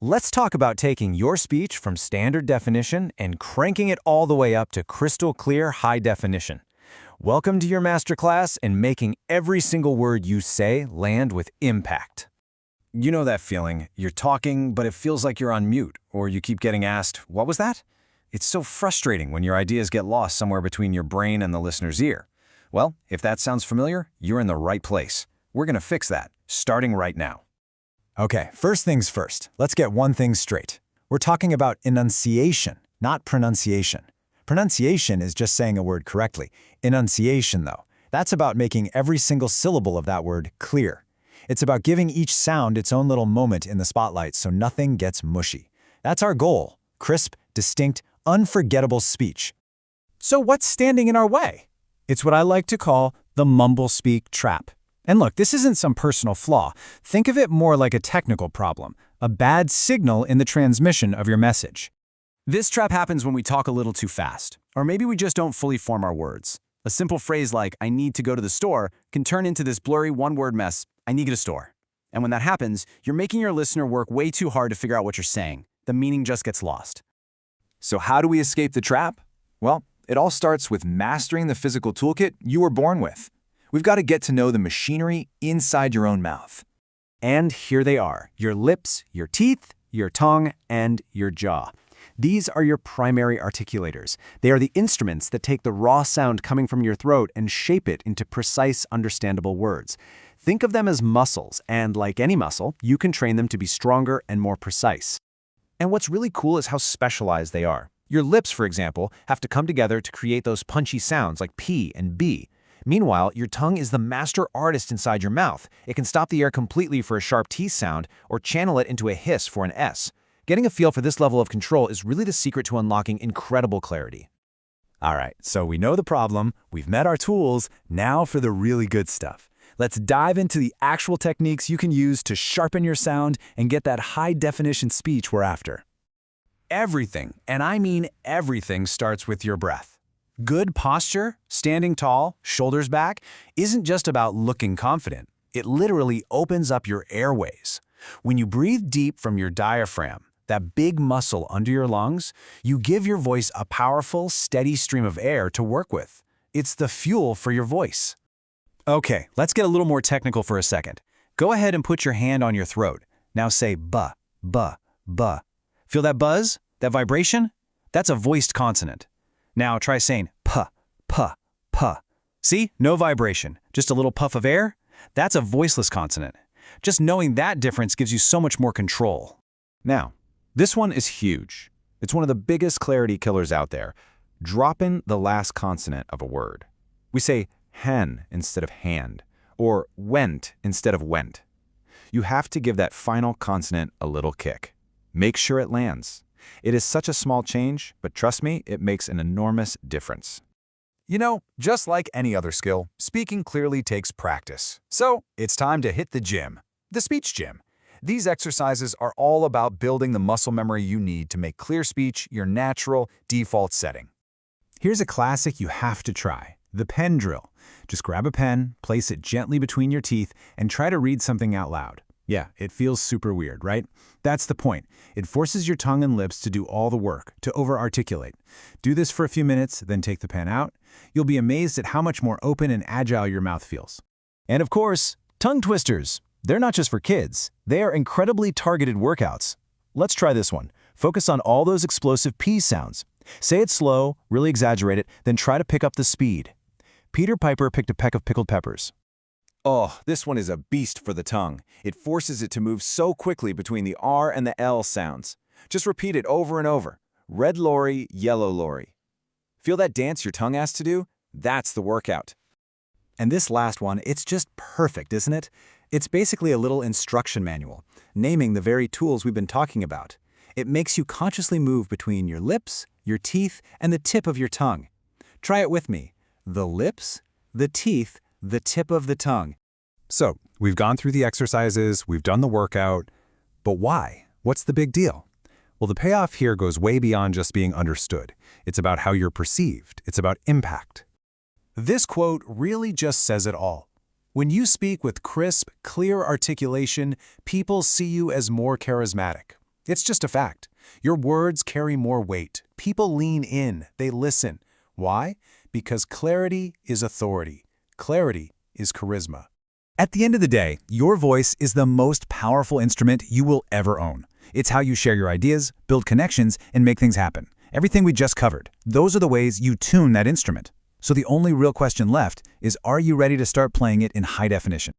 Let's talk about taking your speech from standard definition and cranking it all the way up to crystal clear high definition. Welcome to your masterclass in making every single word you say land with impact. You know that feeling. You're talking, but it feels like you're on mute, or you keep getting asked, "What was that?" It's so frustrating when your ideas get lost somewhere between your brain and the listener's ear. Well, if that sounds familiar, you're in the right place. We're going to fix that, starting right now. Okay, first things first. Let's get one thing straight. We're talking about enunciation, not pronunciation. Pronunciation is just saying a word correctly. Enunciation, though, that's about making every single syllable of that word clear. It's about giving each sound its own little moment in the spotlight so nothing gets mushy. That's our goal: crisp, distinct, unforgettable speech. So what's standing in our way? It's what I like to call the mumble-speak trap. And look, this isn't some personal flaw. Think of it more like a technical problem, a bad signal in the transmission of your message. This trap happens when we talk a little too fast, or maybe we just don't fully form our words. A simple phrase like, "I need to go to the store," can turn into this blurry one-word mess, "I need to get a store." And when that happens, you're making your listener work way too hard to figure out what you're saying. The meaning just gets lost. So how do we escape the trap? Well, it all starts with mastering the physical toolkit you were born with. We've got to get to know the machinery inside your own mouth. And here they are: your lips, your teeth, your tongue, and your jaw. These are your primary articulators. They are the instruments that take the raw sound coming from your throat and shape it into precise, understandable words. Think of them as muscles, and like any muscle, you can train them to be stronger and more precise. And what's really cool is how specialized they are. Your lips, for example, have to come together to create those punchy sounds like P and B. Meanwhile, your tongue is the master artist inside your mouth. It can stop the air completely for a sharp T sound or channel it into a hiss for an S. Getting a feel for this level of control is really the secret to unlocking incredible clarity. All right, so we know the problem, we've met our tools, now for the really good stuff. Let's dive into the actual techniques you can use to sharpen your sound and get that high-definition speech we're after. Everything, and I mean everything, starts with your breath. Good posture, standing tall, shoulders back, isn't just about looking confident. It literally opens up your airways. When you breathe deep from your diaphragm, that big muscle under your lungs, you give your voice a powerful, steady stream of air to work with. It's the fuel for your voice. Okay, let's get a little more technical for a second. Go ahead and put your hand on your throat. Now say buh, buh, buh. Feel that buzz? That vibration? That's a voiced consonant. Now try saying puh, puh, puh. See? No vibration, just a little puff of air. That's a voiceless consonant. Just knowing that difference gives you so much more control. Now, this one is huge. It's one of the biggest clarity killers out there. Drop in the last consonant of a word. We say hen instead of hand, or went instead of went. You have to give that final consonant a little kick. Make sure it lands. It is such a small change, but trust me, it makes an enormous difference. You know, just like any other skill, speaking clearly takes practice. So it's time to hit the gym, the speech gym. These exercises are all about building the muscle memory you need to make clear speech your natural, default setting. Here's a classic you have to try: the pen drill. Just grab a pen, place it gently between your teeth, and try to read something out loud. Yeah, it feels super weird, right? That's the point. It forces your tongue and lips to do all the work, to over-articulate. Do this for a few minutes, then take the pen out. You'll be amazed at how much more open and agile your mouth feels. And of course, tongue twisters. They're not just for kids. They are incredibly targeted workouts. Let's try this one. Focus on all those explosive P sounds. Say it slow, really exaggerate it, then try to pick up the speed. Peter Piper picked a peck of pickled peppers. Oh, this one is a beast for the tongue. It forces it to move so quickly between the R and the L sounds. Just repeat it over and over. Red lorry, yellow lorry. Feel that dance your tongue has to do? That's the workout. And this last one, it's just perfect, isn't it? It's basically a little instruction manual, naming the very tools we've been talking about. It makes you consciously move between your lips, your teeth, and the tip of your tongue. Try it with me. The lips, the teeth, the tip of the tongue. So, we've gone through the exercises, we've done the workout, but why? What's the big deal? Well, the payoff here goes way beyond just being understood. It's about how you're perceived. It's about impact. This quote really just says it all. When you speak with crisp, clear articulation, people see you as more charismatic. It's just a fact. Your words carry more weight. People lean in, they listen. Why? Because clarity is authority. Clarity is charisma. At the end of the day, your voice is the most powerful instrument you will ever own. It's how you share your ideas, build connections, and make things happen. Everything we just covered, those are the ways you tune that instrument. So the only real question left is, are you ready to start playing it in high definition?